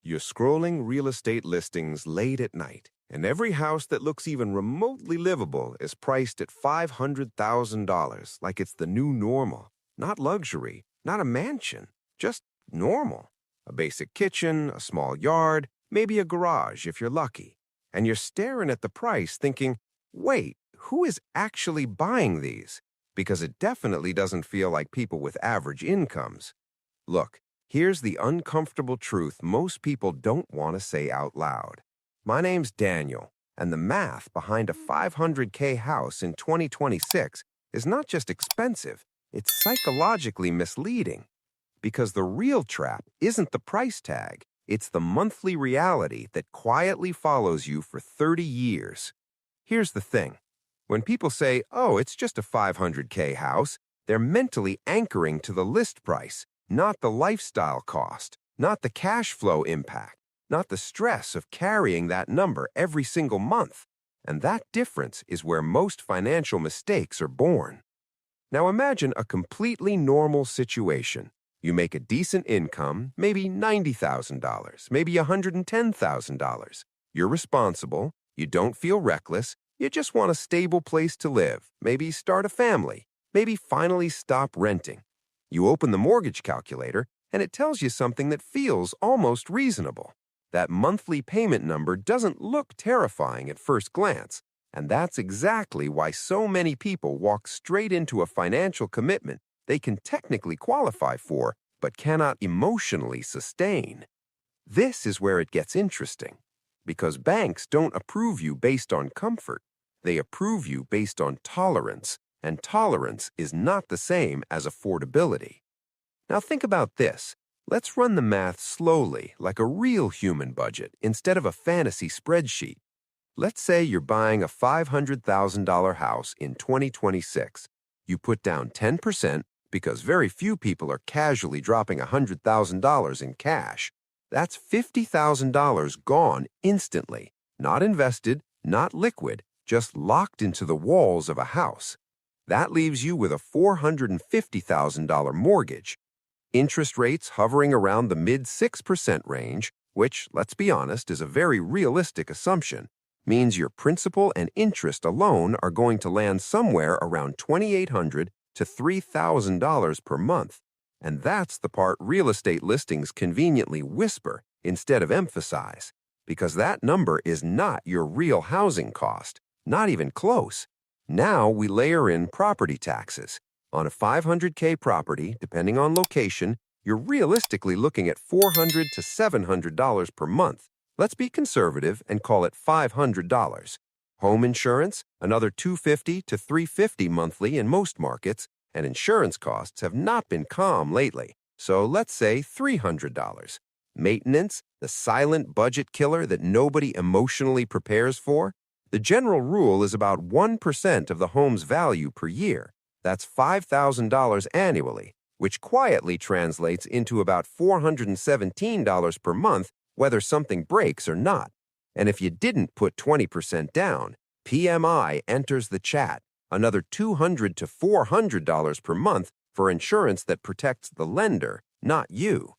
You're scrolling real estate listings late at night, and every house that looks even remotely livable is priced at $500,000, like it's the new normal. Not luxury, not a mansion, just normal. A basic kitchen, a small yard, maybe a garage if you're lucky. And you're staring at the price thinking, wait, who is actually buying these? Because it definitely doesn't feel like people with average incomes. Look, here's the uncomfortable truth most people don't want to say out loud. My name's Daniel, and the math behind a 500K house in 2026 is not just expensive, it's psychologically misleading. Because the real trap isn't the price tag, it's the monthly reality that quietly follows you for 30 years. Here's the thing. When people say, oh, it's just a 500K house, they're mentally anchoring to the list price, not the lifestyle cost, not the cash flow impact, not the stress of carrying that number every single month. And that difference is where most financial mistakes are born. Now imagine a completely normal situation. You make a decent income, maybe $90,000, maybe $110,000. You're responsible, you don't feel reckless, you just want a stable place to live, maybe start a family, maybe finally stop renting. You open the mortgage calculator, and it tells you something that feels almost reasonable. That monthly payment number doesn't look terrifying at first glance, and that's exactly why so many people walk straight into a financial commitment they can technically qualify for, but cannot emotionally sustain. This is where it gets interesting, because banks don't approve you based on comfort. They approve you based on tolerance, and tolerance is not the same as affordability. Now think about this. Let's run the math slowly, like a real human budget, instead of a fantasy spreadsheet. Let's say you're buying a $500,000 house in 2026. You put down 10% because very few people are casually dropping $100,000 in cash. That's $50,000 gone instantly, not invested, not liquid, just locked into the walls of a house. That leaves you with a $450,000 mortgage. Interest rates hovering around the mid-6% range, which, let's be honest, is a very realistic assumption, means your principal and interest alone are going to land somewhere around $2,800 to $3,000 per month. And that's the part real estate listings conveniently whisper instead of emphasize, because that number is not your real housing cost, not even close. Now we layer in property taxes. On a 500K property, depending on location, you're realistically looking at $400 to $700 per month. Let's be conservative and call it $500. Home insurance, another $250 to $350 monthly in most markets, and insurance costs have not been calm lately, so let's say $300. Maintenance, the silent budget killer that nobody emotionally prepares for. The general rule is about 1% of the home's value per year. That's $5,000 annually, which quietly translates into about $417 per month, whether something breaks or not. And if you didn't put 20% down, PMI enters the chat, another $200 to $400 per month for insurance that protects the lender, not you.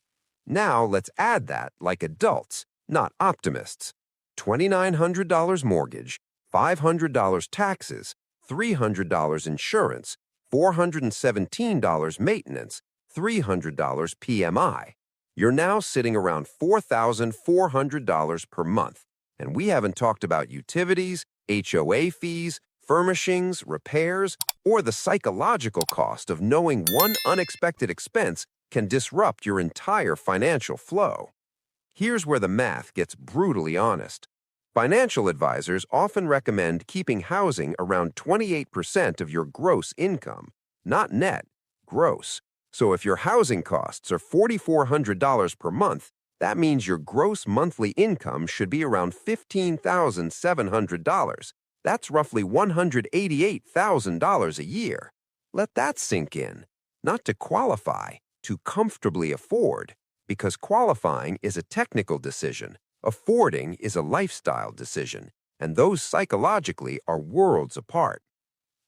Now let's add that like adults, not optimists. $2,900 mortgage, $500 taxes, $300 insurance, $417 maintenance, $300 PMI. You're now sitting around $4,400 per month. And we haven't talked about utilities, HOA fees, furnishings, repairs, or the psychological cost of knowing one unexpected expense can disrupt your entire financial flow. Here's where the math gets brutally honest. Financial advisors often recommend keeping housing around 28% of your gross income, not net, gross. So if your housing costs are $4,400 per month, that means your gross monthly income should be around $15,700. That's roughly $188,000 a year. Let that sink in. Not to qualify, to comfortably afford, because qualifying is a technical decision. Affording is a lifestyle decision, and those psychologically are worlds apart.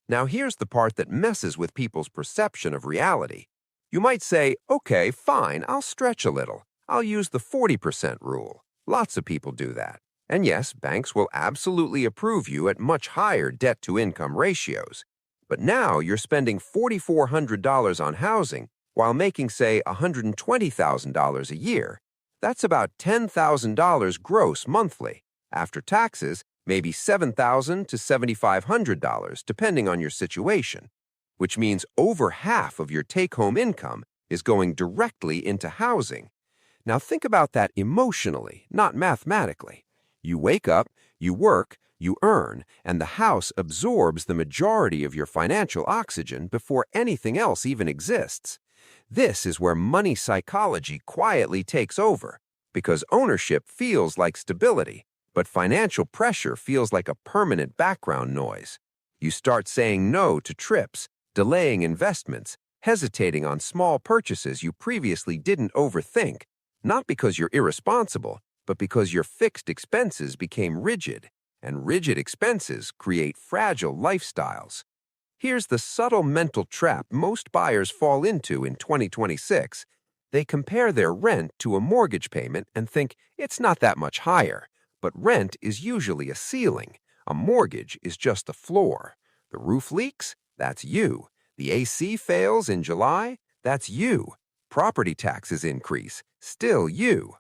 Now here's the part that messes with people's perception of reality. You might say, okay, fine, I'll stretch a little. I'll use the 40% rule. Lots of people do that. And yes, banks will absolutely approve you at much higher debt-to-income ratios. But now you're spending $4,400 on housing while making, say, $120,000 a year. That's about $10,000 gross monthly. After taxes, maybe $7,000 to $7,500, depending on your situation, which means over half of your take-home income is going directly into housing. Now think about that emotionally, not mathematically. You wake up, you work, you earn, and the house absorbs the majority of your financial oxygen before anything else even exists. This is where money psychology quietly takes over, because ownership feels like stability, but financial pressure feels like a permanent background noise. You start saying no to trips, delaying investments, hesitating on small purchases you previously didn't overthink, not because you're irresponsible, but because your fixed expenses became rigid, and rigid expenses create fragile lifestyles. Here's the subtle mental trap most buyers fall into in 2026. They compare their rent to a mortgage payment and think it's not that much higher, but rent is usually a ceiling. A mortgage is just the floor. The roof leaks? That's you. The AC fails in July? That's you. Property taxes increase? Still you.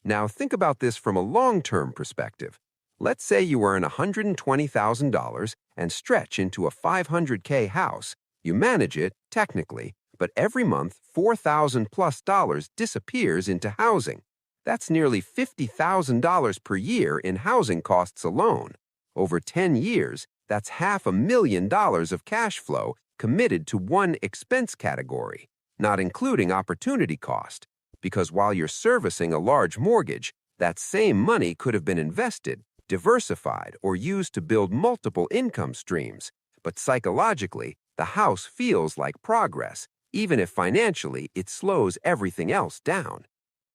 Now think about this from a long-term perspective. Let's say you earn $120,000 and stretch into a $500K house. You manage it, technically, but every month $4,000 plus disappears into housing. That's nearly $50,000 per year in housing costs alone. Over 10 years, that's $500,000 of cash flow committed to one expense category, not including opportunity cost. Because while you're servicing a large mortgage, that same money could have been invested, diversified, or used to build multiple income streams. But psychologically, the house feels like progress, even if financially it slows everything else down.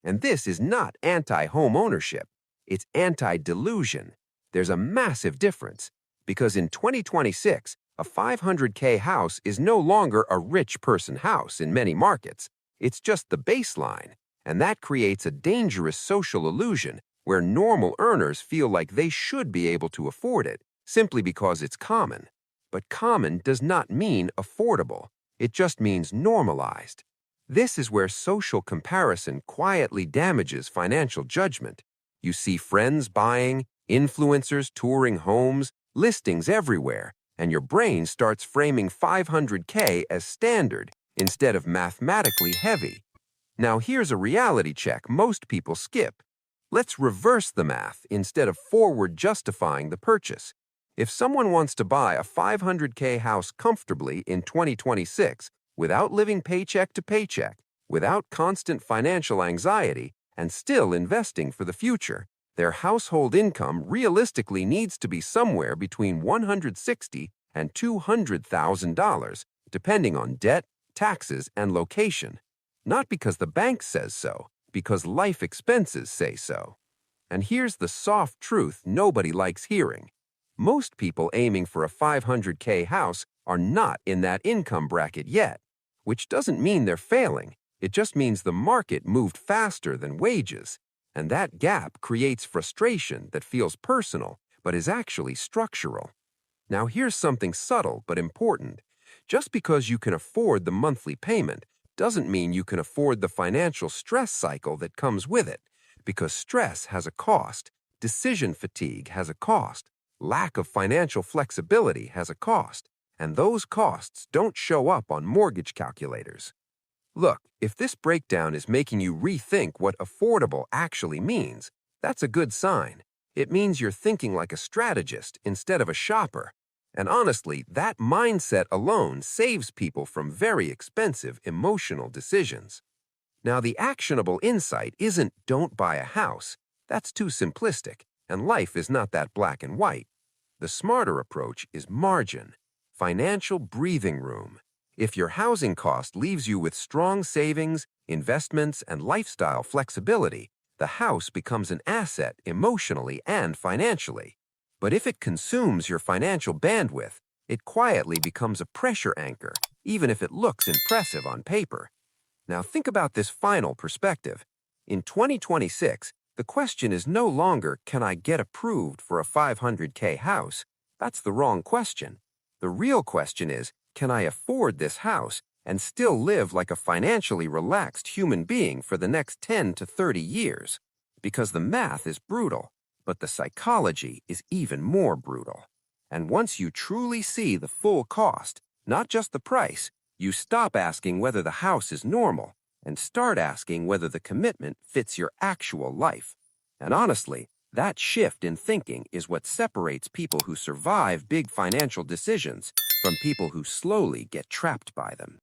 And this is not anti-home ownership. It's anti-delusion. There's a massive difference, because in 2026, a $500K house is no longer a rich person house in many markets. It's just the baseline, and that creates a dangerous social illusion where normal earners feel like they should be able to afford it simply because it's common. But common does not mean affordable. It just means normalized. This is where social comparison quietly damages financial judgment. You see friends buying, influencers touring homes, listings everywhere, and your brain starts framing $500K as standard instead of mathematically heavy. Now here's a reality check most people skip. Let's reverse the math instead of forward justifying the purchase. If someone wants to buy a $500K house comfortably in 2026 without living paycheck to paycheck, without constant financial anxiety, and still investing for the future, their household income realistically needs to be somewhere between $160,000 and $200,000, depending on debt, taxes, and location. Not because the bank says so, because life expenses say so. And here's the soft truth nobody likes hearing. Most people aiming for a $500K house are not in that income bracket yet, which doesn't mean they're failing. It just means the market moved faster than wages, and that gap creates frustration that feels personal but is actually structural. Now here's something subtle but important. Just because you can afford the monthly payment doesn't mean you can afford the financial stress cycle that comes with it, because stress has a cost, decision fatigue has a cost, lack of financial flexibility has a cost, and those costs don't show up on mortgage calculators. Look, if this breakdown is making you rethink what affordable actually means, that's a good sign. It means you're thinking like a strategist instead of a shopper. And honestly, that mindset alone saves people from very expensive emotional decisions. Now, the actionable insight isn't don't buy a house. That's too simplistic, and life is not that black and white. The smarter approach is margin, financial breathing room. If your housing cost leaves you with strong savings, investments, and lifestyle flexibility, the house becomes an asset emotionally and financially. But if it consumes your financial bandwidth, it quietly becomes a pressure anchor, even if it looks impressive on paper. Now think about this final perspective. In 2026, the question is no longer, can I get approved for a 500K house? That's the wrong question. The real question is, can I afford this house and still live like a financially relaxed human being for the next 10 to 30 years? Because the math is brutal, but the psychology is even more brutal. And once you truly see the full cost, not just the price, you stop asking whether the house is normal and start asking whether the commitment fits your actual life. And honestly, that shift in thinking is what separates people who survive big financial decisions from people who slowly get trapped by them.